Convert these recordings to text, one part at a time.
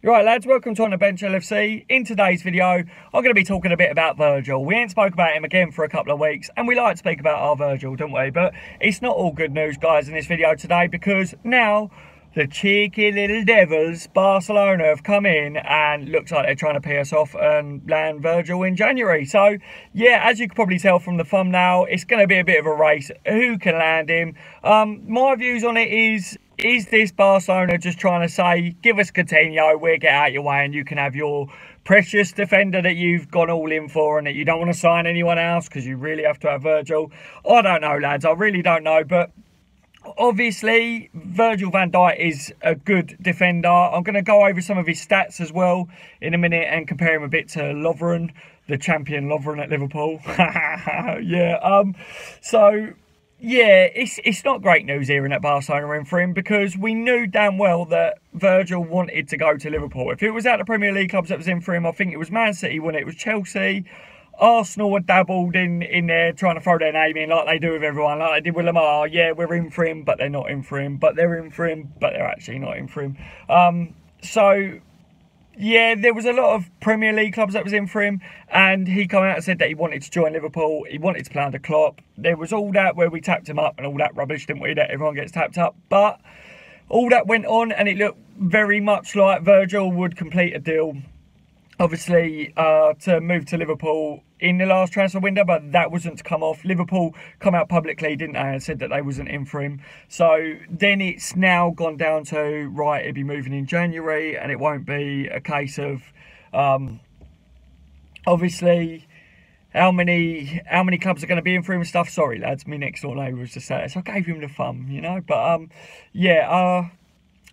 Right lads, welcome to On the Bench LFC. In today's video, I'm going to be talking a bit about Virgil. We ain't spoke about him again for a couple of weeks, and we like to speak about our Virgil, don't we? But it's not all good news, guys, in this video today, because now the cheeky little devils, Barcelona, have come in and looks like they're trying to pay us off and land Virgil in January. So, yeah, as you can probably tell from the thumbnail, it's going to be a bit of a race. Who can land him? My views on it is this Barcelona just trying to say, give us Coutinho, we'll get out your way and you can have your precious defender that you've gone all in for and that you don't want to sign anyone else because you really have to have Virgil? I don't know, lads. I really don't know. But obviously, Virgil van Dijk is a good defender. I'm going to go over some of his stats as well in a minute and compare him a bit to Lovren, the champion Lovren at Liverpool. Yeah, yeah, it's not great news hearing that Barcelona are in for him, because we knew damn well that Virgil wanted to go to Liverpool. If it was out of the Premier League clubs that was in for him, I think it was Man City when it was Chelsea. Arsenal had dabbled in there trying to throw their name in like they do with everyone, like they did with Lamar. Yeah, we're in for him, but they're not in for him. But they're in for him, but they're actually not in for him. Yeah, there was a lot of Premier League clubs that was in for him, and he came out and said that he wanted to join Liverpool. He wanted to play under Klopp. There was all that where we tapped him up and all that rubbish, didn't we, that everyone gets tapped up. But all that went on, and it looked very much like Virgil would complete a deal, obviously, to move to Liverpool in the last transfer window, but that wasn't to come off. Liverpool come out publicly, didn't they, and said that they wasn't in for him. So then it's now gone down to, right, he'll be moving in January, and it won't be a case of, obviously, how many clubs are going to be in for him and stuff. Sorry, lads, my next door neighbour was just saying, so I gave him the thumb, you know. But, yeah,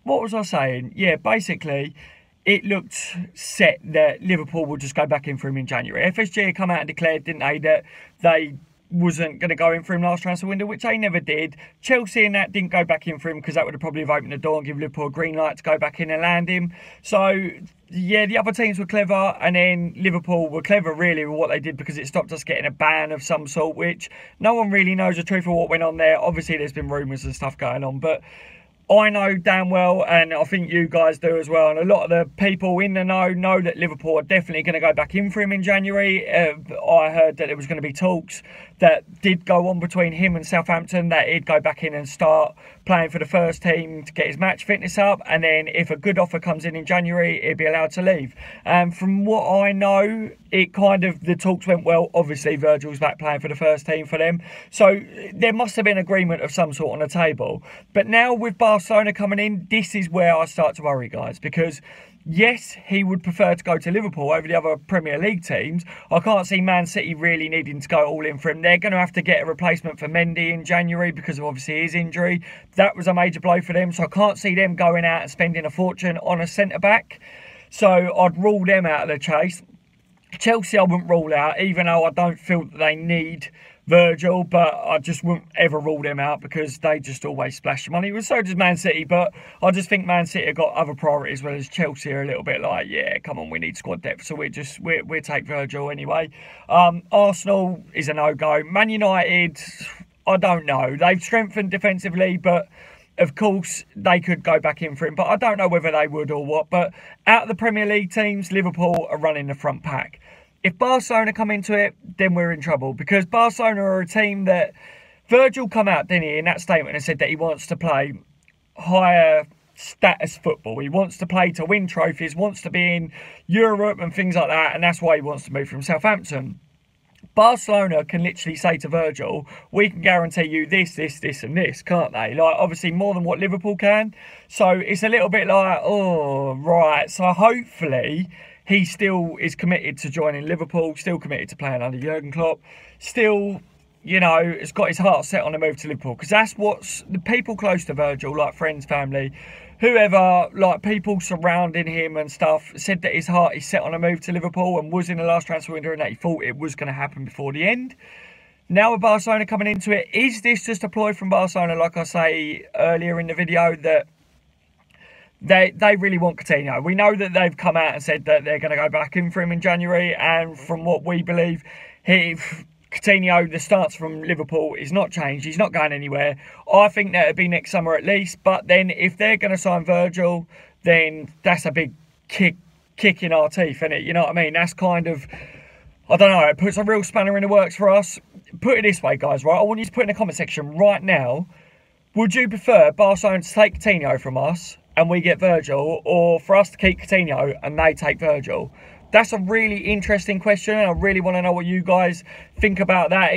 what was I saying? Yeah, basically, it looked set that Liverpool would just go back in for him in January. FSG had come out and declared, didn't they, that they wasn't going to go in for him last transfer window, which they never did. Chelsea and that didn't go back in for him because that would have probably opened the door and give Liverpool a green light to go back in and land him. So, yeah, the other teams were clever, and then Liverpool were clever, really, with what they did, because it stopped us getting a ban of some sort, which no one really knows the truth of what went on there. Obviously, there's been rumours and stuff going on, but I know damn well, and I think you guys do as well, and a lot of the people in the know that Liverpool are definitely going to go back in for him in January. I heard that there was going to be talks that did go on between him and Southampton, that he'd go back in and start playing for the first team to get his match fitness up, and then if a good offer comes in January, he'd be allowed to leave. And from what I know, it kind of, the talks went well. Obviously, Virgil's back playing for the first team for them, so there must have been agreement of some sort on the table. But now with Barcelona coming in, this is where I start to worry, guys, because yes, he would prefer to go to Liverpool over the other Premier League teams. I can't see Man City really needing to go all in for him. They're going to have to get a replacement for Mendy in January because of obviously his injury. That was a major blow for them, so I can't see them going out and spending a fortune on a centre-back. So I'd rule them out of the chase. Chelsea I wouldn't rule out, even though I don't feel that they need Virgil, but I just wouldn't ever rule them out because they just always splash money. Well, so does Man City, but I just think Man City have got other priorities, whereas Chelsea are a little bit like, yeah, come on, we need squad depth, so we'll take Virgil anyway. Arsenal is a no-go. Man United, I don't know. They've strengthened defensively, but of course, they could go back in for him, but I don't know whether they would or what. But out of the Premier League teams, Liverpool are running the front pack. If Barcelona come into it, then we're in trouble, because Barcelona are a team that Virgil come out, didn't he, in that statement and said that he wants to play higher status football. He wants to play to win trophies, wants to be in Europe and things like that, and that's why he wants to move from Southampton. Barcelona can literally say to Virgil, we can guarantee you this, this, this and this, can't they? Like, obviously more than what Liverpool can. So it's a little bit like, oh, right. So hopefully he still is committed to joining Liverpool, still committed to playing under Jurgen Klopp, still, you know, has got his heart set on a move to Liverpool. Because that's what's, the people close to Virgil, like friends, family, whoever, like people surrounding him and stuff, said that his heart is set on a move to Liverpool and was in the last transfer window and that he thought it was going to happen before the end. Now with Barcelona coming into it, is this just a ploy from Barcelona, like I say earlier in the video, that they really want Coutinho? We know that they've come out and said that they're going to go back in for him in January, and from what we believe, Coutinho, the stance from Liverpool is not changed. He's not going anywhere. I think that it'll be next summer at least, but then if they're going to sign Virgil, then that's a big kick in our teeth, innit? You know what I mean? That's kind of, I don't know, it puts a real spanner in the works for us. Put it this way, guys, right? I want you to put in the comment section right now, would you prefer Barcelona to take Coutinho from us and we get Virgil, or for us to keep Coutinho and they take Virgil? That's a really interesting question, and I really want to know what you guys think about that.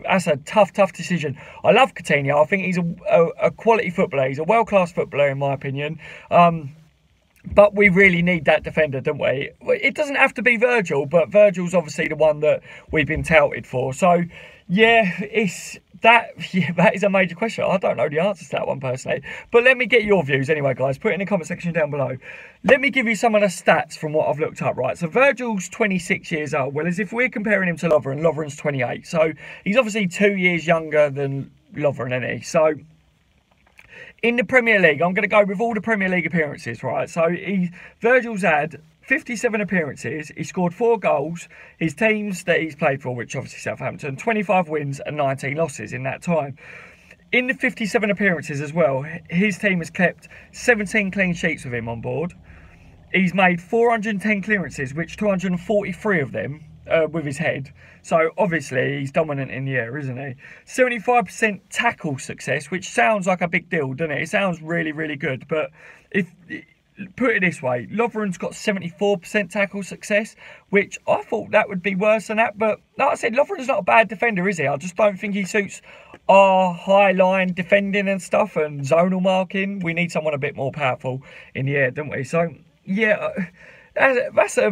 That's a tough decision. I love Coutinho. I think he's a quality footballer. He's a world-class footballer, in my opinion. But we really need that defender, don't we? It doesn't have to be Virgil, but Virgil's obviously the one that we've been touted for. So, yeah, that is a major question. I don't know the answer to that one personally. But let me get your views anyway, guys. Put it in the comment section down below. Let me give you some of the stats from what I've looked up, right? So Virgil's 26 years old. Well, as if we're comparing him to Lovren, Lovren's 28. So he's obviously 2 years younger than Lovren, isn't he? So in the Premier League, I'm going to go with all the Premier League appearances, right? So Virgil's had 57 appearances, he scored 4 goals, his teams that he's played for, which obviously Southampton, 25 wins and 19 losses in that time. In the 57 appearances as well, his team has kept 17 clean sheets with him on board. He's made 410 clearances, which 243 of them with his head. So obviously he's dominant in the air, isn't he? 75% tackle success, which sounds like a big deal, doesn't it? It sounds really, really good. But put it this way, Lovren's got 74% tackle success, which I thought that would be worse than that. But like I said, Lovren's not a bad defender, is he? I just don't think he suits our high line defending and stuff and zonal marking. We need someone a bit more powerful in the air, don't we? So yeah, that's a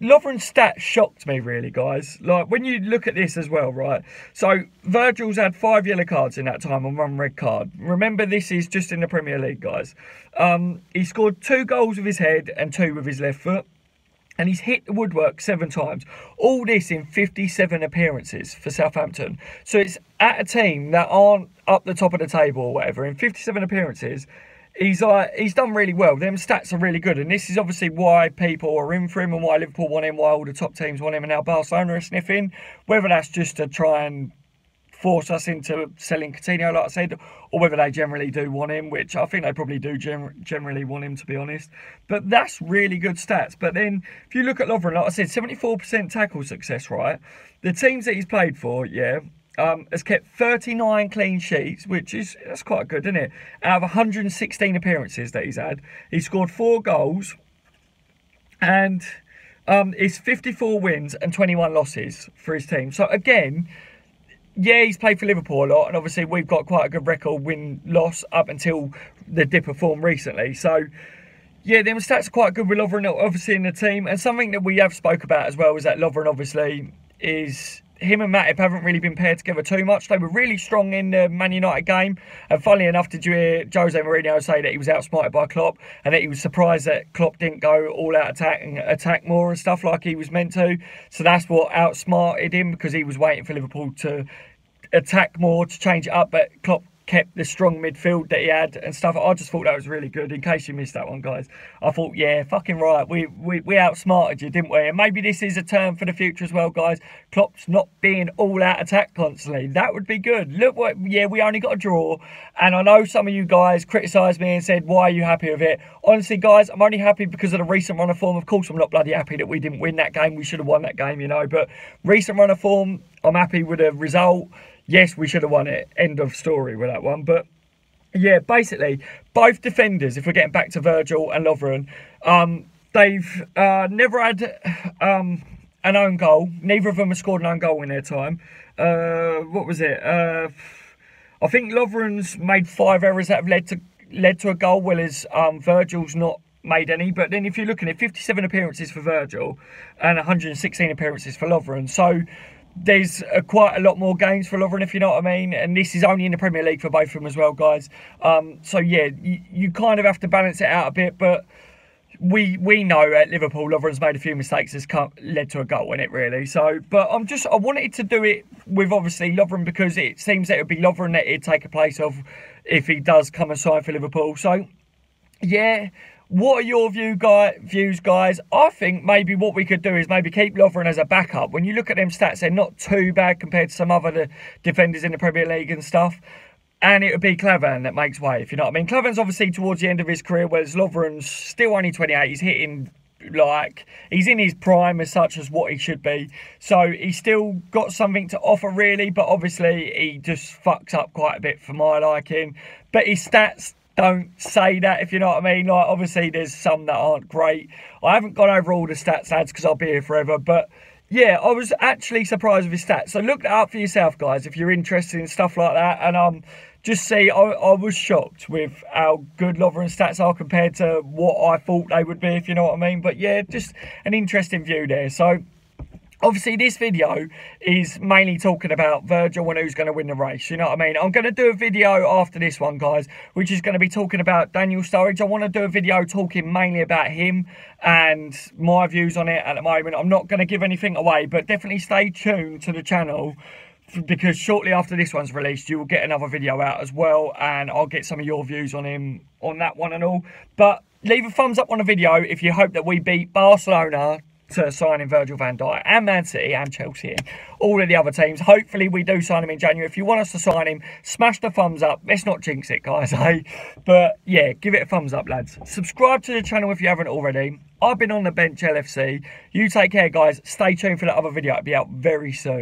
Lovren's stats shocked me, really, guys. Like, when you look at this as well, right? So, Virgil's had 5 yellow cards in that time and 1 red card. Remember, this is just in the Premier League, guys. He scored 2 goals with his head and 2 with his left foot. And he's hit the woodwork 7 times. All this in 57 appearances for Southampton. So, it's at a team that aren't up the top of the table or whatever. In 57 appearances, he's done really well. Them stats are really good, and this is obviously why people are in for him and why Liverpool want him, why all the top teams want him, and now Barcelona are sniffing. Whether that's just to try and force us into selling Coutinho, like I said, or whether they generally do want him, which I think they probably do generally want him, to be honest. But that's really good stats. But then, if you look at Lovren, like I said, 74% tackle success, right? The teams that he's played for, yeah, has kept 39 clean sheets, that's quite good, isn't it? Out of 116 appearances that he's had, he scored 4 goals, and it's 54 wins and 21 losses for his team. So again, yeah, he's played for Liverpool a lot, and obviously we've got quite a good record win-loss up until the dip of form recently. So yeah, them stats are quite good with Lovren, obviously, in the team. And something that we have spoke about as well is that Lovren, obviously, is him and Matip haven't really been paired together too much. They were really strong in the Man United game. And funnily enough, did you hear Jose Mourinho say that he was outsmarted by Klopp and that he was surprised that Klopp didn't go all out attack and attack more and stuff like he was meant to? So that's what outsmarted him, because he was waiting for Liverpool to attack more, to change it up. But Klopp kept the strong midfield that he had and stuff. I just thought that was really good. In case you missed that one, guys, I thought, yeah, fucking right, we outsmarted you, didn't we? And maybe this is a term for the future as well, guys. Klopp's not being all out attack constantly. That would be good. Look what, yeah, we only got a draw, and I know some of you guys criticised me and said, why are you happy with it? Honestly, guys, I'm only happy because of the recent run of form. Of course, I'm not bloody happy that we didn't win that game. We should have won that game, you know, but recent run of form, I'm happy with the result. Yes, we should have won it. End of story with that one. But yeah, basically, both defenders, if we're getting back to Virgil and Lovren, they've never had an own goal. Neither of them have scored an own goal in their time. What was it? I think Lovren's made 5 errors that have led to a goal, whereas Virgil's not made any. But then if you're looking at 57 appearances for Virgil and 116 appearances for Lovren, so there's quite a lot more games for Lovren, if you know what I mean. And this is only in the Premier League for both of them as well, guys. So yeah, you kind of have to balance it out a bit. But we know at Liverpool, Lovren's made a few mistakes that's led to a goal in it, really. So, but I wanted to do it with, obviously, Lovren, because it seems that it would be Lovren that he'd take a place of if he does come and sign for Liverpool. So yeah, what are your views, guys? I think maybe what we could do is maybe keep Lovren as a backup. When you look at them stats, they're not too bad compared to some other defenders in the Premier League and stuff. and it would be Clavan that makes way, if you know what I mean. Clavan's obviously towards the end of his career, whereas Lovren's still only 28. He's hitting, like, he's in his prime as such as what he should be. So he's still got something to offer, really, but obviously he just fucks up quite a bit for my liking. But his stats don't say that, if you know what I mean. Like, obviously there's some that aren't great. I haven't gone over all the stats, lads, because I'll be here forever, but yeah, I was actually surprised with his stats. So look that up for yourself, guys, if you're interested in stuff like that. And just see, I was shocked with how good Lovren's stats are compared to what I thought they would be, if you know what I mean. But yeah, just an interesting view there. So obviously, this video is mainly talking about Virgil and who's going to win the race. You know what I mean? I'm going to do a video after this one, guys, which is going to be talking about Daniel Sturridge. I want to do a video talking mainly about him and my views on it at the moment. I'm not going to give anything away, but definitely stay tuned to the channel, because shortly after this one's released, you will get another video out as well, and I'll get some of your views on him on that one and all. But leave a thumbs up on the video if you hope that we beat Barcelona to sign in Virgil van Dijk, and Man City and Chelsea and all of the other teams. Hopefully we do sign him in January. If you want us to sign him, smash the thumbs up. Let's not jinx it, guys, eh? But yeah, give it a thumbs up, lads. Subscribe to the channel if you haven't already. I've been on the bench, LFC. You take care, guys. Stay tuned for that other video. It'll be out very soon.